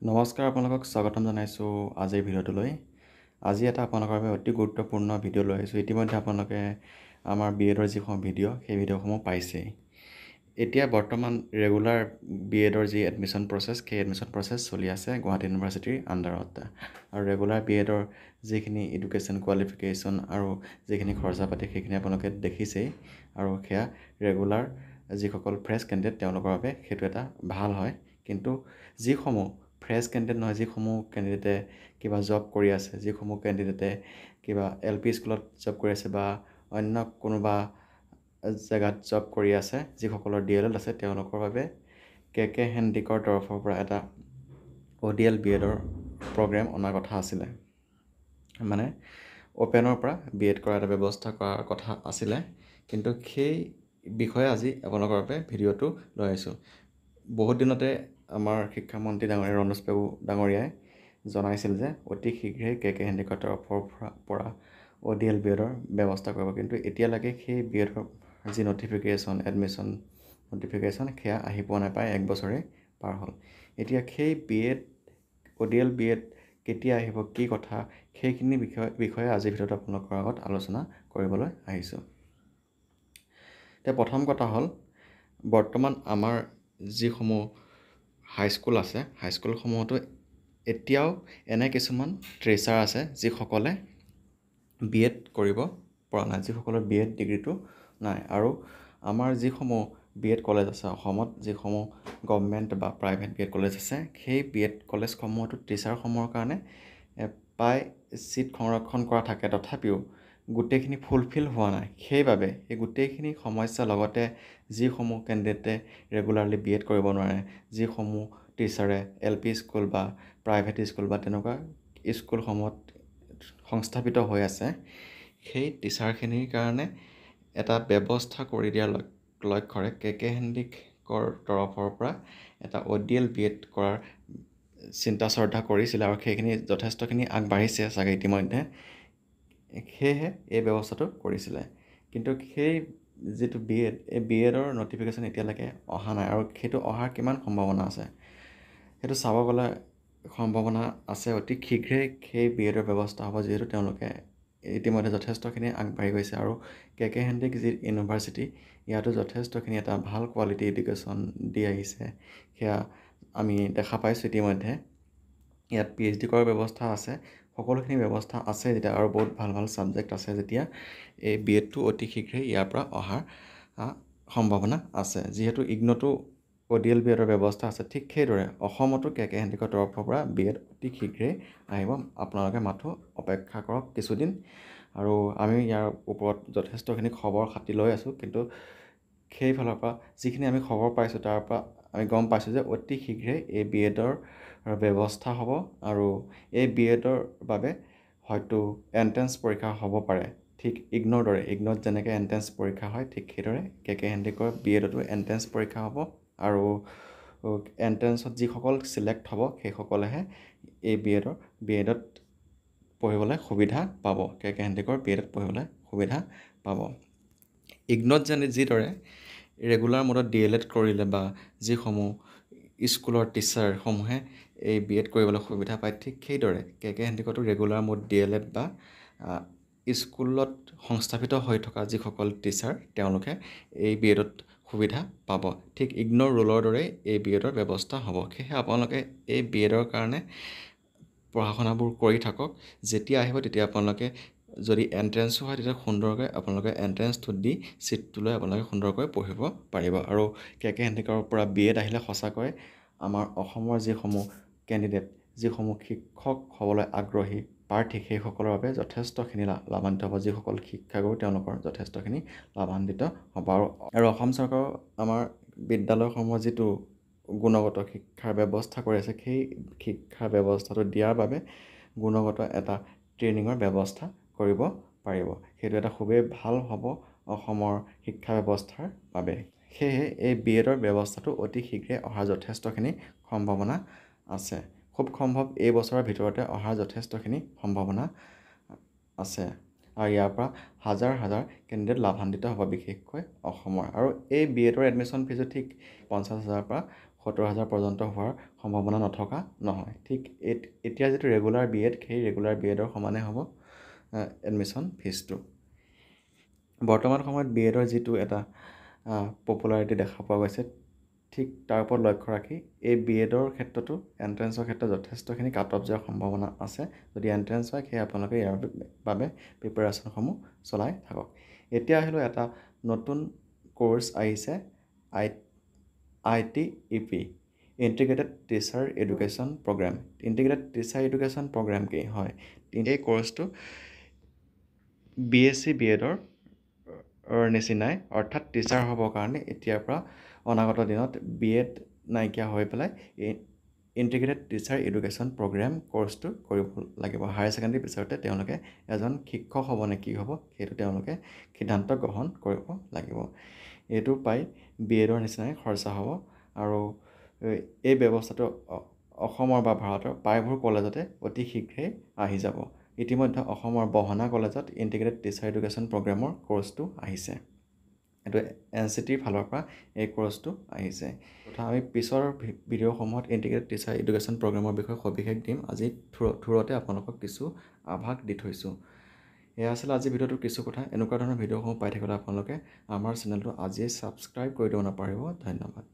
নমস্কাৰ, আপোনালোকক স্বাগতম জনাইছোঁ আজিৰ ভিডিঅ'টোলৈ। আজি এটা আপোনালোকৰ বাবে অতি গুৰুত্বপূৰ্ণ ভিডিঅ' লৈ আহিছোঁ। ইতিমধ্যে আপোনালোকে আমাৰ BEdৰ যিসমূহ ভিডিঅ' সেই ভিডিঅ'সমূহ পাইছেই। এতিয়া বৰ্তমান ৰেগুলাৰ BEdৰ যি এডমিশ্যন প্ৰচেছ, সেই এডমিশ্যন প্ৰচেছ চলি আছে গুৱাহাটী ইউনিভাৰ্চিটিৰ আণ্ডাৰত। আৰু ৰেগুলাৰ BEdৰ যিখিনি এডুকেশ্যন কোৱালিফিকেশ্যন আৰু যিখিনি খৰচা পাতি সেইখিনি আপোনালোকে দেখিছেই। আৰু সেয়া ৰেগুলাৰ যিসকল ফ্ৰেছ কেণ্ডিডেট তেওঁলোকৰ বাবে সেইটো এটা ভাল হয়। কিন্তু যিসমূহ ফ্ৰেছ কেণ্ডিডেট নহয়, যিসমূহ কেণ্ডিডেটে কিবা জব কৰি আছে, যিসমূহ কেণ্ডিডেটে কিবা LP স্কুলত জব কৰি আছে বা অন্য কোনোবা জেগাত জব কৰি আছে, যিসকলৰ DLL আছে, তেওঁলোকৰ বাবে KK হেণ্ডিকৰ তৰফৰ পৰা এটা ODL BEdৰ প্ৰগ্ৰেম অনাৰ কথা আছিলে। মানে অ'পেনৰ পৰা BEd কৰাৰ এটা ব্যৱস্থা কৰাৰ কথা আছিলে। কিন্তু সেই বিষয়ে আজি আপোনালোকৰ বাবে ভিডিঅ'টো লৈ আহিছোঁ। বহুত দিনতে আমাৰ শিক্ষামন্ত্ৰী ডাঙৰীয়া ৰণোজ পেগু ডাঙৰীয়াই জনাইছিল যে অতি শীঘ্ৰেই KK হেণ্ডিকৰ তৰফৰ পৰা ODL BEdৰ ব্যৱস্থা কৰিব। কিন্তু এতিয়ালৈকে সেই BEdৰ যি নটিফিকেশ্যন, এডমিশ্যন নটিফিকেশ্যন সেয়া আহি পোৱা নাই, প্ৰায় 1 বছৰেই পাৰ হ'ল। এতিয়া সেই ODL BEd কেতিয়া আহিব, কি কথা, সেইখিনি বিষয়ে আজিৰ ভিডিঅ'ত আপোনালোকৰ আগত আলোচনা কৰিবলৈ আহিছোঁ। এতিয়া প্ৰথম কথা হ'ল, বৰ্তমান আমাৰ যিসমূহ হাইস্কুল আছে, হাইস্কুলসমূহতো এতিয়াও এনে কিছুমান ট্ৰেচাৰ আছে যিসকলে BEd কৰিব পৰা নাই, যিসকলৰ BEd ডিগ্ৰীটো নাই। আৰু আমাৰ যিসমূহ BEd কলেজ আছে অসমত, যিসমূহ গভৰ্ণমেণ্ট বা প্ৰাইভেট BEd কলেজ আছে, সেই BEd কলেজসমূহতো টিচাৰসমূহৰ কাৰণে প্ৰায় ছিট সংৰক্ষণ কৰা থাকে, তথাপিও গোটেইখিনি ফুলফিল হোৱা নাই। সেইবাবে এই গোটেইখিনি সমস্যাৰ লগতে যিসমূহ কেণ্ডিডেটে ৰেগুলাৰলি BEd কৰিব নোৱাৰে, যিসমূহ টিচাৰে LP স্কুল বা প্ৰাইভেট স্কুল বা তেনেকুৱা স্কুলসমূহত সংস্থাপিত হৈ আছে, সেই টিচাৰখিনিৰ কাৰণে এটা ব্যৱস্থা কৰি দিয়াৰ লক্ষ্যৰে KK হেণ্ডিকৰ তৰফৰ পৰা এটা ODL BEd কৰাৰ চিন্তা চৰ্চা কৰিছিলে। আৰু সেইখিনি যথেষ্টখিনি আগবাঢ়িছে চাগে ইতিমধ্যে। সেয়েহে এই ব্যৱস্থাটো কৰিছিলে। কিন্তু সেই যিটো BEd, এই BEdৰ নটিফিকেশ্যন এতিয়ালৈকে অহা নাই। আৰু সেইটো অহাৰ কিমান সম্ভাৱনা আছে, সেইটো চাব গ'লে সম্ভাৱনা আছে অতি শীঘ্ৰেই সেই BEdৰ ব্যৱস্থা হ'ব, যিহেতু তেওঁলোকে ইতিমধ্যে যথেষ্টখিনি আগবাঢ়ি গৈছে। আৰু KK হেণ্ডিক যি ইউনিভাৰ্চিটি, ইয়াতো যথেষ্টখিনি এটা ভাল কোৱালিটি এডুকেশ্যন দি আহিছে, সেয়া আমি দেখা পাইছোঁ ইতিমধ্যে। ইয়াত PhD কৰাৰ ব্যৱস্থা আছে, সকলোখিনি ব্যৱস্থা আছে যেতিয়া, আৰু বহুত ভাল ভাল ছাবজেক্ট আছে যেতিয়া, এই BEdটো অতি শীঘ্ৰেই ইয়াৰ পৰা অহাৰ সম্ভাৱনা আছে। যিহেতু ইগনতো ODL BEdৰ ব্যৱস্থা আছে, ঠিক সেইদৰে অসমতো KK হেণ্ডিকৰ তৰফৰ পৰা BEd অতি শীঘ্ৰেই আহিব। আপোনালোকে মাথো অপেক্ষা কৰক কিছুদিন। আৰু আমি ইয়াৰ ওপৰত যথেষ্টখিনি খবৰ খাতি লৈ আছোঁ। কিন্তু সেইফালৰ পৰা যিখিনি আমি খবৰ পাইছোঁ, তাৰ পৰা আমি গম পাইছোঁ যে অতি শীঘ্ৰেই এই BEdৰ ব্যৱস্থা হ'ব। আৰু এই BEdৰ বাবে হয়তো এণ্ট্ৰেঞ্চ পৰীক্ষা হ'ব পাৰে, ঠিক ইগনৰ দৰে। ইগনত যেনেকৈ এণ্ট্ৰেঞ্চ পৰীক্ষা হয়, ঠিক সেইদৰে KK হেণ্ডিকৰ BEdতো এণ্ট্ৰেঞ্চ পৰীক্ষা হ'ব। আৰু এণ্ট্ৰেঞ্চত যিসকল চিলেক্ট হ'ব, সেইসকলেহে এই BEdত পঢ়িবলৈ সুবিধা পাব, KK হেণ্ডিকৰ BEdত পঢ়িবলৈ সুবিধা পাব। ইগনত যিদৰে ৰেগুলাৰ মোডত DLED কৰিলে বা যিসমূহ স্কুলৰ টিচাৰসমূহে এই BEd কৰিবলৈ সুবিধা পায়, ঠিক সেইদৰে KK হেণ্ডিকতো ৰেগুলাৰ মোড DLED বা স্কুলত সংস্থাপিত হৈ থকা যিসকল টিচাৰ, তেওঁলোকে এই BEdত সুবিধা পাব। ঠিক ইগনৰ ৰোলৰ দৰেই এই BEdৰ ব্যৱস্থা হ'ব। সেয়েহে আপোনালোকে এই BEdৰ কাৰণে পঢ়া শুনাবোৰ কৰি থাকক। যেতিয়া আহিব তেতিয়া আপোনালোকে যদি এণ্ট্ৰেঞ্চো হয়, তেতিয়া সুন্দৰকৈ আপোনালোকে এণ্ট্ৰেঞ্চটো দি ছিটটো লৈ আপোনালোকে সুন্দৰকৈ পঢ়িব পাৰিব। আৰু KK হেণ্ডিকৰ পৰা BEd আহিলে সঁচাকৈ আমাৰ অসমৰ যিসমূহ কেণ্ডিডেট, যিসমূহ শিক্ষক হ'বলৈ আগ্ৰহী প্ৰাৰ্থী, সেইসকলৰ বাবে যথেষ্টখিনি লাভান্বিত হ'ব। যিসকল শিক্ষাগুৰু, তেওঁলোকৰ যথেষ্টখিনি লাভান্বিত হ'ব। আৰু অসম চৰকাৰৰ আমাৰ বিদ্যালয়সমূহৰ যিটো গুণগত শিক্ষাৰ ব্যৱস্থা কৰি আছে, সেই শিক্ষাৰ ব্যৱস্থাটো দিয়াৰ বাবে গুণগত এটা ট্ৰেইনিঙৰ ব্যৱস্থা কৰিব পাৰিব। সেইটো এটা খুবেই ভাল হ'ব অসমৰ শিক্ষা ব্যৱস্থাৰ বাবে। সেয়েহে এই BEdৰ ব্যৱস্থাটো অতি শীঘ্ৰেই অহাৰ যথেষ্টখিনি সম্ভাৱনা আছে। খুব সম্ভৱ এই বছৰৰ ভিতৰতে অহাৰ যথেষ্টখিনি সম্ভাৱনা আছে। আৰু ইয়াৰ পৰা হাজাৰ হাজাৰ কেণ্ডিডেট লাভান্বিত হ'ব, বিশেষকৈ অসমৰ। আৰু এই BEdৰ এডমিশ্যন ফিজো ঠিক 50,000ৰ পৰা 70,000 পৰ্যন্ত হোৱাৰ সম্ভাৱনা নথকা নহয়। ঠিক এতিয়া যিটো ৰেগুলাৰ BEd সেই ৰেগুলাৰ BEdৰ সমানে হ'ব এডমিশ্যন ফিজটো। বৰ্তমান সময়ত BEdৰ যিটো এটা পপুলাৰিটি দেখা পোৱা গৈছে, ঠিক তাৰ ওপৰত লক্ষ্য ৰাখি এই BEdৰ ক্ষেত্ৰতো এণ্ট্ৰেঞ্চৰ ক্ষেত্ৰত যথেষ্টখিনি কাট অফ যোৱাৰ সম্ভাৱনা আছে। যদি এণ্ট্ৰেঞ্চ হয় সেয়ে আপোনালোকে ইয়াৰ বাবে প্ৰিপেৰেশ্যনসমূহ চলাই থাকক। এতিয়া আহিলোঁ এটা নতুন কোৰ্চ আহিছে ITEP, integrated teacher education programme. Integrated teacher education programme কি হয়? এই কোৰ্চটো BSc BEdৰ নিচিনাই, অৰ্থাৎ টিচাৰ হ'বৰ কাৰণে এতিয়াৰ পৰা অনাগত দিনত BEd নাইকিয়া হৈ পেলাই ইণ্টিগ্ৰেটেড টিচাৰ এডুকেশ্যন প্ৰগ্ৰেম কোৰ্চটো কৰিব লাগিব। হায়াৰ ছেকেণ্ডেৰী পিছতে তেওঁলোকে এজন শিক্ষক হ'ব নে কি হ'ব সেইটো তেওঁলোকে সিদ্ধান্ত গ্ৰহণ কৰিব লাগিব। এইটো পাই BEdৰ নিচিনাই খৰচা হ'ব আৰু এই ব্যৱস্থাটো অসমৰ বা ভাৰতৰ প্ৰায়বোৰ কলেজতে অতি শীঘ্ৰেই আহি যাব। ইতিমধ্যে অসমৰ বহনা কলেজত ইণ্টিগ্ৰেটেড টিচাৰ এডুকেশ্যন প্ৰগ্ৰেমৰ কোৰ্চটো আহিছে। এইটো NCTৰ ফালৰ পৰা এই কোৰ্চটো আহিছে। তথা আমি পিছৰ ভিডিঅ'সমূহত ইণ্টিগ্ৰেটেড টিচাৰ এডুকেশ্যন প্ৰগ্ৰেমৰ বিষয়ে সবিশেষ দিম। আজি থোৰতে আপোনালোকক কিছু আভাস দি থৈছোঁ। এয়া আছিল আজি ভিডিঅ'টোৰ কিছু কথা। এনেকুৱা ধৰণৰ ভিডিঅ'সমূহ পাই থাকিবলৈ আপোনালোকে আমাৰ চেনেলটো আজিয়ে ছাবস্ক্ৰাইব কৰি দিব নাপাহৰিব। ধন্যবাদ।